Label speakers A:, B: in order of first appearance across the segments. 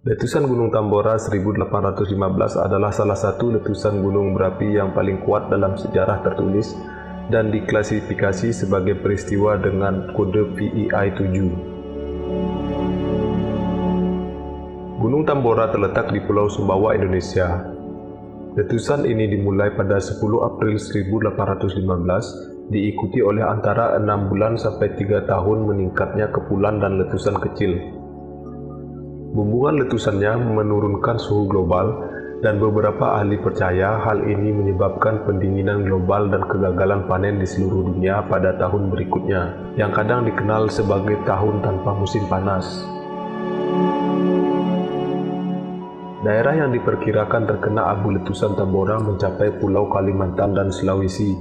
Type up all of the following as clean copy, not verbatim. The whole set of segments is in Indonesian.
A: Letusan Gunung Tambora 1815 adalah salah satu letusan gunung berapi yang paling kuat dalam sejarah tertulis dan diklasifikasi sebagai peristiwa dengan kode PEI 7. Gunung Tambora terletak di Pulau Sumbawa, Indonesia. Letusan ini dimulai pada 10 April 1815, diikuti oleh antara 6 bulan sampai 3 tahun meningkatnya kepulan dan letusan kecil. Bumbungan letusannya menurunkan suhu global, dan beberapa ahli percaya hal ini menyebabkan pendinginan global dan kegagalan panen di seluruh dunia pada tahun berikutnya, yang kadang dikenal sebagai tahun tanpa musim panas. Daerah yang diperkirakan terkena abu letusan Tambora mencapai Pulau Kalimantan dan Sulawesi,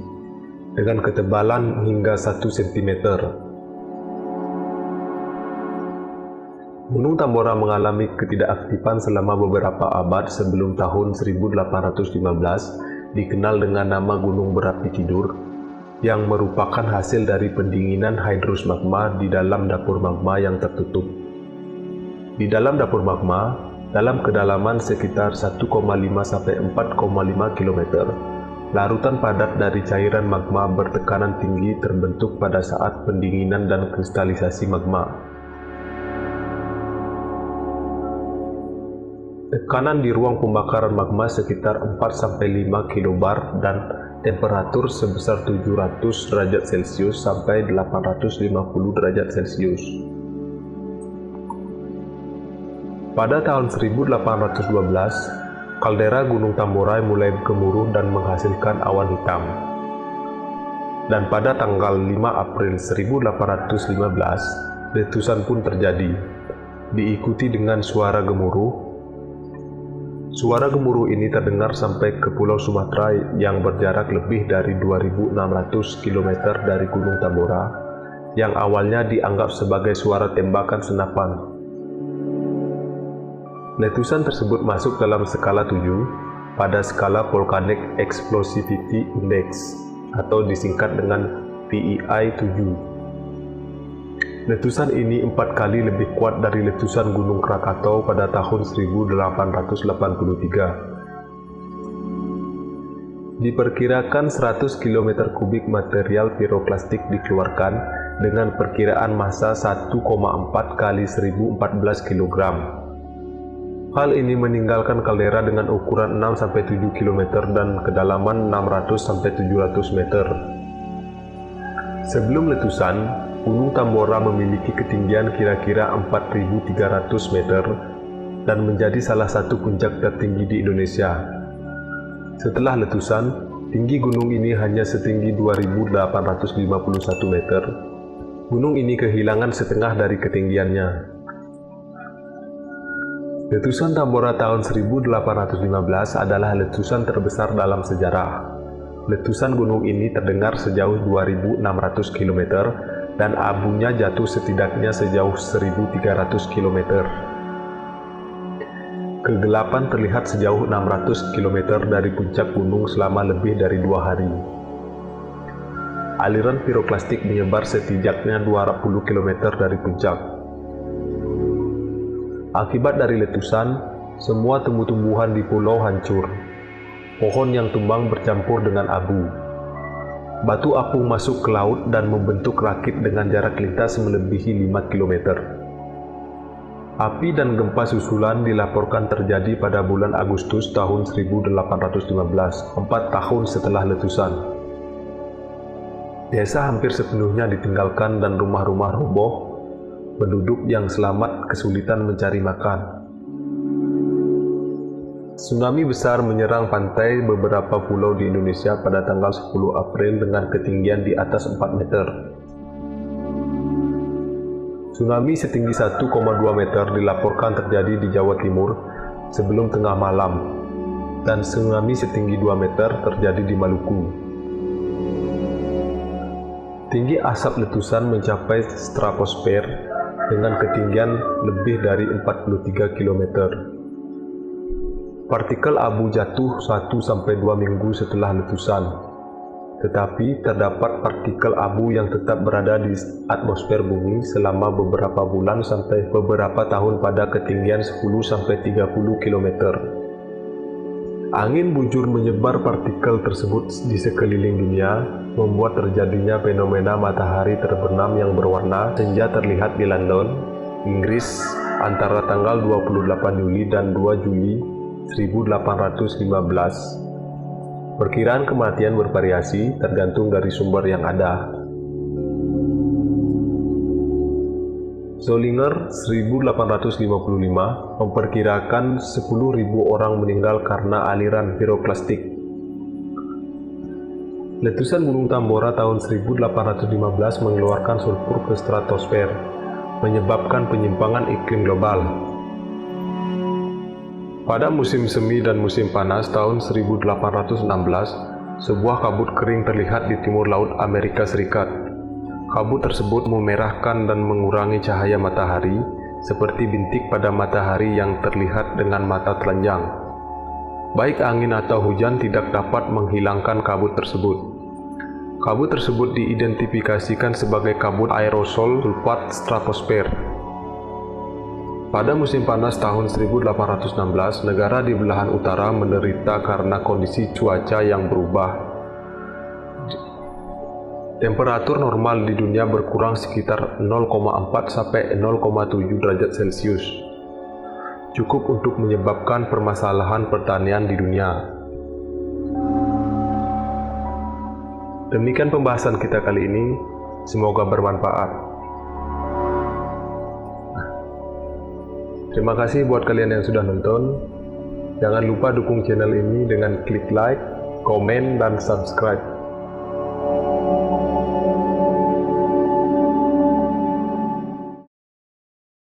A: dengan ketebalan hingga 1 cm. Gunung Tambora mengalami ketidakaktifan selama beberapa abad sebelum tahun 1815, dikenal dengan nama Gunung Berapi Tidur, yang merupakan hasil dari pendinginan hidrus magma di dalam dapur magma yang tertutup. Di dalam dapur magma, dalam kedalaman sekitar 1,5 sampai 4,5 km, larutan padat dari cairan magma bertekanan tinggi terbentuk pada saat pendinginan dan kristalisasi magma. Tekanan di ruang pembakaran magma sekitar 4-5 kbar dan temperatur sebesar 700 derajat Celcius sampai 850 derajat Celcius. Pada tahun 1812, kaldera Gunung Tambora mulai gemuruh dan menghasilkan awan hitam. Dan pada tanggal 5 April 1815, letusan pun terjadi, diikuti dengan suara gemuruh. Suara gemuruh ini terdengar sampai ke Pulau Sumatera yang berjarak lebih dari 2.600 km dari Gunung Tambora, yang awalnya dianggap sebagai suara tembakan senapan. Letusan tersebut masuk dalam skala 7 pada skala Volcanic Explosivity Index, atau disingkat dengan PEI 7. Letusan ini 4 kali lebih kuat dari letusan Gunung Krakatau pada tahun 1883. Diperkirakan 100 km kubik material piroklastik dikeluarkan dengan perkiraan massa 1,4 kali 1014 kg. Hal ini meninggalkan kaldera dengan ukuran 6-7 km dan kedalaman 600-700 meter. Sebelum letusan, Gunung Tambora memiliki ketinggian kira-kira 4.300 meter dan menjadi salah satu puncak tertinggi di Indonesia. Setelah letusan, tinggi gunung ini hanya setinggi 2.851 meter. Gunung ini kehilangan setengah dari ketinggiannya. Letusan Tambora tahun 1815 adalah letusan terbesar dalam sejarah. Letusan gunung ini terdengar sejauh 2.600 km dan abunya jatuh setidaknya sejauh 1.300 km. Kegelapan terlihat sejauh 600 km dari puncak gunung selama lebih dari 2 hari. Aliran piroklastik menyebar setidaknya 20 km dari puncak. Akibat dari letusan, semua tumbuh-tumbuhan di pulau hancur. Pohon yang tumbang bercampur dengan abu. Batu apung masuk ke laut dan membentuk rakit dengan jarak lintas melebihi 5 km. Api dan gempa susulan dilaporkan terjadi pada bulan Agustus tahun 1815, 4 tahun setelah letusan. Desa hampir sepenuhnya ditinggalkan dan rumah-rumah roboh. Penduduk yang selamat kesulitan mencari makan. Tsunami besar menyerang pantai beberapa pulau di Indonesia pada tanggal 10 April dengan ketinggian di atas 4 meter. Tsunami setinggi 1,2 meter dilaporkan terjadi di Jawa Timur sebelum tengah malam, dan tsunami setinggi 2 meter terjadi di Maluku. Tinggi asap letusan mencapai stratosfer dengan ketinggian lebih dari 43 km. Partikel abu jatuh 1-2 minggu setelah letusan. tetapi terdapat partikel abu yang tetap berada di atmosfer bumi selama beberapa bulan sampai beberapa tahun pada ketinggian 10-30 km. Angin bujur menyebar partikel tersebut di sekeliling dunia, membuat terjadinya fenomena matahari terbenam yang berwarna senja terlihat di London, Inggris, antara tanggal 28 Juli dan 2 Juli 1815. Perkiraan kematian bervariasi tergantung dari sumber yang ada. Zollinger 1855 memperkirakan 10.000 orang meninggal karena aliran piroklastik. Letusan Gunung Tambora tahun 1815 mengeluarkan sulfur ke stratosfer, menyebabkan penyimpangan iklim global. Pada musim semi dan musim panas tahun 1816, sebuah kabut kering terlihat di timur laut Amerika Serikat. Kabut tersebut memerahkan dan mengurangi cahaya matahari, seperti bintik pada matahari yang terlihat dengan mata telanjang. Baik angin atau hujan tidak dapat menghilangkan kabut tersebut. Kabut tersebut diidentifikasikan sebagai kabut aerosol sulfat stratosfer. Pada musim panas tahun 1816, negara di belahan utara menderita karena kondisi cuaca yang berubah. Temperatur normal di dunia berkurang sekitar 0,4 sampai 0,7 derajat Celcius. Cukup untuk menyebabkan permasalahan pertanian di dunia. Demikian pembahasan kita kali ini, semoga bermanfaat. Terima kasih buat kalian yang sudah nonton. Jangan lupa dukung channel ini dengan klik like, komen, dan subscribe.